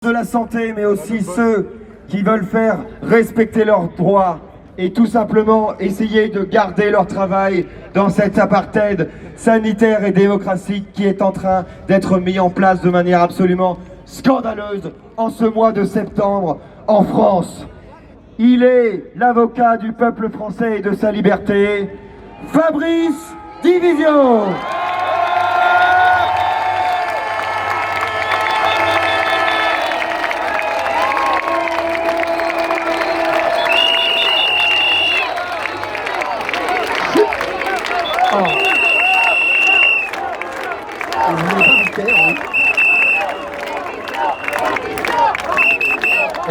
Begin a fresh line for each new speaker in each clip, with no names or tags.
de la santé, mais aussi ceux qui veulent faire respecter leurs droits et tout simplement essayer de garder leur travail dans cet apartheid sanitaire et démocratique qui est en train d'être mis en place de manière absolument scandaleuse en ce mois de septembre en France. Il est l'avocat du peuple français et de sa liberté, Fabrice Division.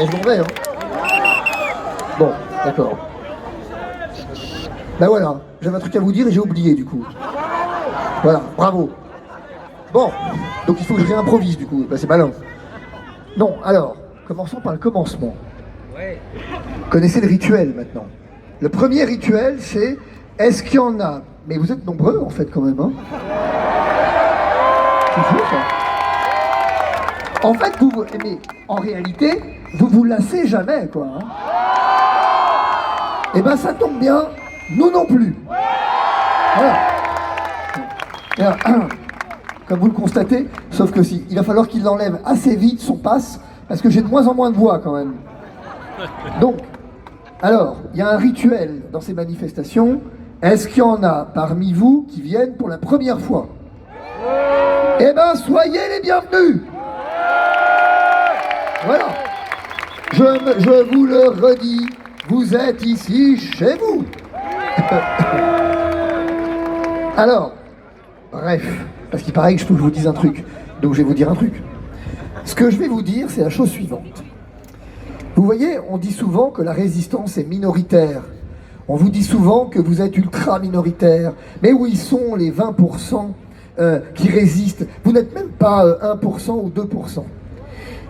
Je m'en vais, hein. Bon, d'accord. Ben voilà, j'avais un truc à vous dire et j'ai oublié du coup. Voilà, bravo. Bon, donc il faut que je réimprovise du coup, ben, c'est malin. Non, alors, commençons par le commencement. Vous connaissez le rituel maintenant. Le premier rituel, c'est est-ce qu'il y en a? Mais vous êtes nombreux en fait quand même, hein. C'est fou ça. En fait, mais en réalité, vous vous lassez jamais, quoi. Hein. Et ben ça tombe bien, nous non plus. Voilà. Comme vous le constatez, sauf que si, il va falloir qu'il enlève assez vite son passe, parce que j'ai de moins en moins de voix quand même. Donc, alors, il y a un rituel dans ces manifestations. Est-ce qu'il y en a parmi vous qui viennent pour la première fois? Eh ben, soyez les bienvenus. Voilà. Je vous le redis, vous êtes ici chez vous. Alors, bref, parce qu'il paraît que je faut que je vous dise un truc, donc je vais vous dire un truc. Ce que je vais vous dire, c'est la chose suivante. Vous voyez, on dit souvent que la résistance est minoritaire. On vous dit souvent que vous êtes ultra minoritaire. Mais où ils sont les 20% qui résistent? Vous n'êtes même pas 1% ou 2%.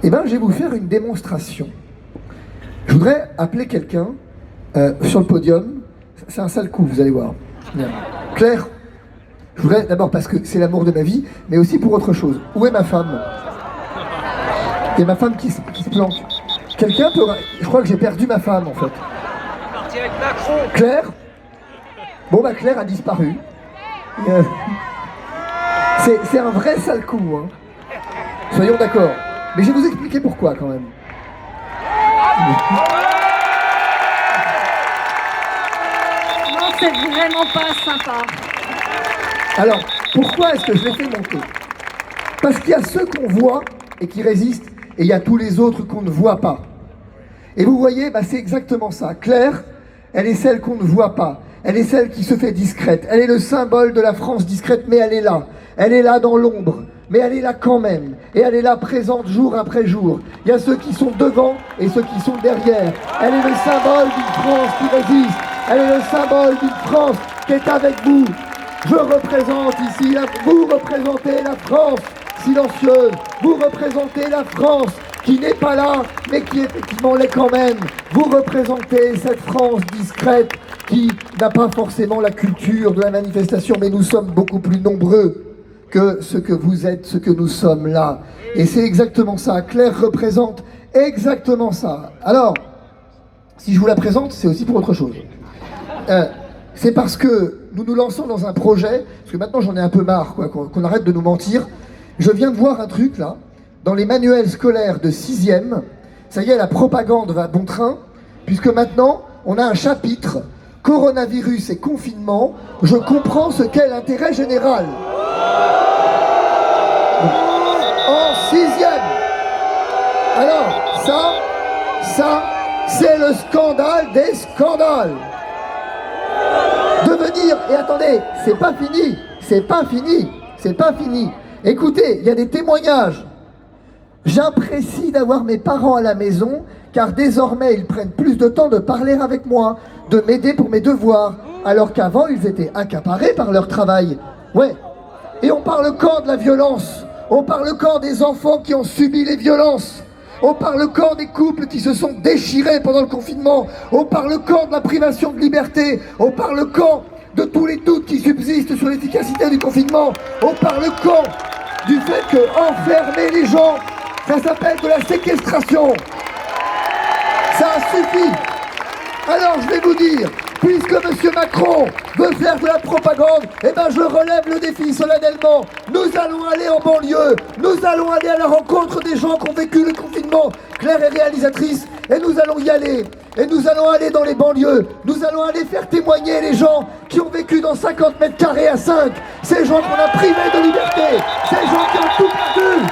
Eh bien, je vais vous faire une démonstration. Je voudrais appeler quelqu'un sur le podium. C'est un sale coup, vous allez voir. Claire, je voudrais d'abord, parce que c'est l'amour de ma vie, mais aussi pour autre chose. Où est ma femme? Il y a ma femme qui se planque. Quelqu'un peut... Je crois que j'ai perdu ma femme, en fait. Claire? Bon, bah Claire a disparu. C'est un vrai sale coup, hein. Soyons d'accord. Mais je vais vous expliquer pourquoi, quand même.
Non, c'est vraiment pas sympa.
Alors, pourquoi est-ce que je l'ai fait monter? Parce qu'il y a ceux qu'on voit et qui résistent, et il y a tous les autres qu'on ne voit pas. Et vous voyez, bah, c'est exactement ça. Claire, elle est celle qu'on ne voit pas. Elle est celle qui se fait discrète. Elle est le symbole de la France discrète, mais elle est là. Elle est là dans l'ombre. Mais elle est là quand même, et elle est là présente jour après jour. Il y a ceux qui sont devant et ceux qui sont derrière. Elle est le symbole d'une France qui résiste. Elle est le symbole d'une France qui est avec vous. Je représente ici, vous représentez la France silencieuse. Vous représentez la France qui n'est pas là, mais qui effectivement l'est quand même. Vous représentez cette France discrète qui n'a pas forcément la culture de la manifestation, mais nous sommes beaucoup plus nombreux que ce que vous êtes, ce que nous sommes là. Et c'est exactement ça. Claire représente exactement ça. Alors, si je vous la présente, c'est aussi pour autre chose. C'est parce que nous nous lançons dans un projet, parce que maintenant j'en ai un peu marre, quoi, qu'on arrête de nous mentir. Je viens de voir un truc, là, dans les manuels scolaires de 6e. Ça y est, la propagande va bon train, puisque maintenant, on a un chapitre, coronavirus et confinement, je comprends ce qu'est l'intérêt général. En 6e. Alors, ça, c'est le scandale des scandales. De venir, et attendez, c'est pas fini. Écoutez, il y a des témoignages. J'apprécie d'avoir mes parents à la maison, car désormais ils prennent plus de temps de parler avec moi, de m'aider pour mes devoirs, alors qu'avant ils étaient accaparés par leur travail. Ouais. Et on parle quand de la violence? On parle quand des enfants qui ont subi les violences? On parle quand des couples qui se sont déchirés pendant le confinement? On parle quand de la privation de liberté? On parle quand de tous les doutes qui subsistent sur l'efficacité du confinement? On parle quand du fait que enfermer les gens Ça s'appelle de la séquestration. Ça suffit. Alors je vais vous dire, puisque M. Macron veut faire de la propagande, eh ben je relève le défi solennellement. Nous allons aller en banlieue, nous allons aller à la rencontre des gens qui ont vécu le confinement, Claire est réalisatrice, et nous allons y aller. Et nous allons aller dans les banlieues, nous allons aller faire témoigner les gens qui ont vécu dans 50 mètres carrés à 5, ces gens qu'on a privés de liberté, ces gens qui ont tout perdu.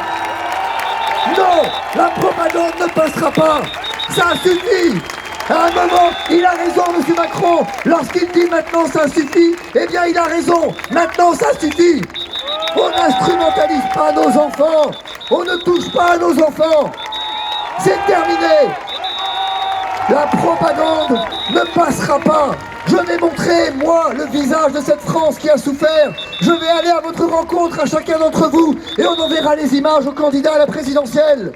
Non, la propagande ne passera pas, ça suffit. À un moment, il a raison, M. Macron, lorsqu'il dit maintenant ça suffit, eh bien il a raison, maintenant ça suffit. On n'instrumentalise pas nos enfants, on ne touche pas à nos enfants, c'est terminé. La propagande ne passera pas. Je vais montrer, moi, le visage de cette France qui a souffert. Je vais aller à votre rencontre, à chacun d'entre vous, et on enverra les images aux candidats à la présidentielle.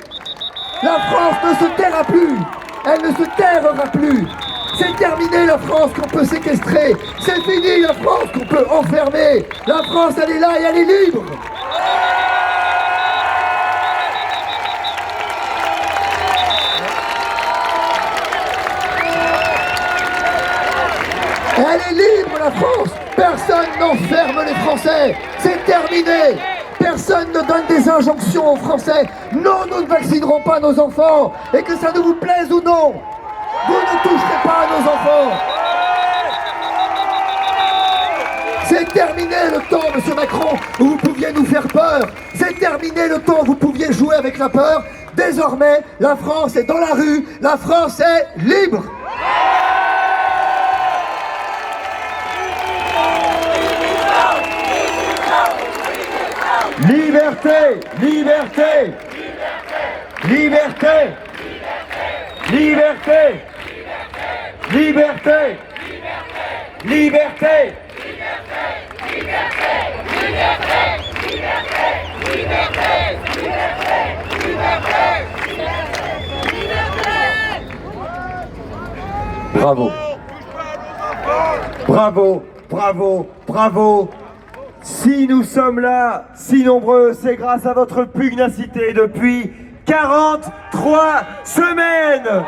La France ne se taira plus. Elle ne se taira plus. C'est terminé la France qu'on peut séquestrer. C'est fini la France qu'on peut enfermer. La France, elle est là et elle est libre. Elle est libre la France. Personne n'enferme les Français. C'est terminé. Personne ne donne des injonctions aux Français. Non, nous ne vaccinerons pas nos enfants. Et que ça ne vous plaise ou non, vous ne toucherez pas à nos enfants. C'est terminé le temps, M. Macron, où vous pouviez nous faire peur. C'est terminé le temps où vous pouviez jouer avec la peur. Désormais, la France est dans la rue. La France est libre.
Liberté, liberté, liberté, liberté, liberté, liberté, bravo, bravo, bravo, bravo. Si nous sommes là, si nombreux, c'est grâce à votre pugnacité depuis 43 semaines.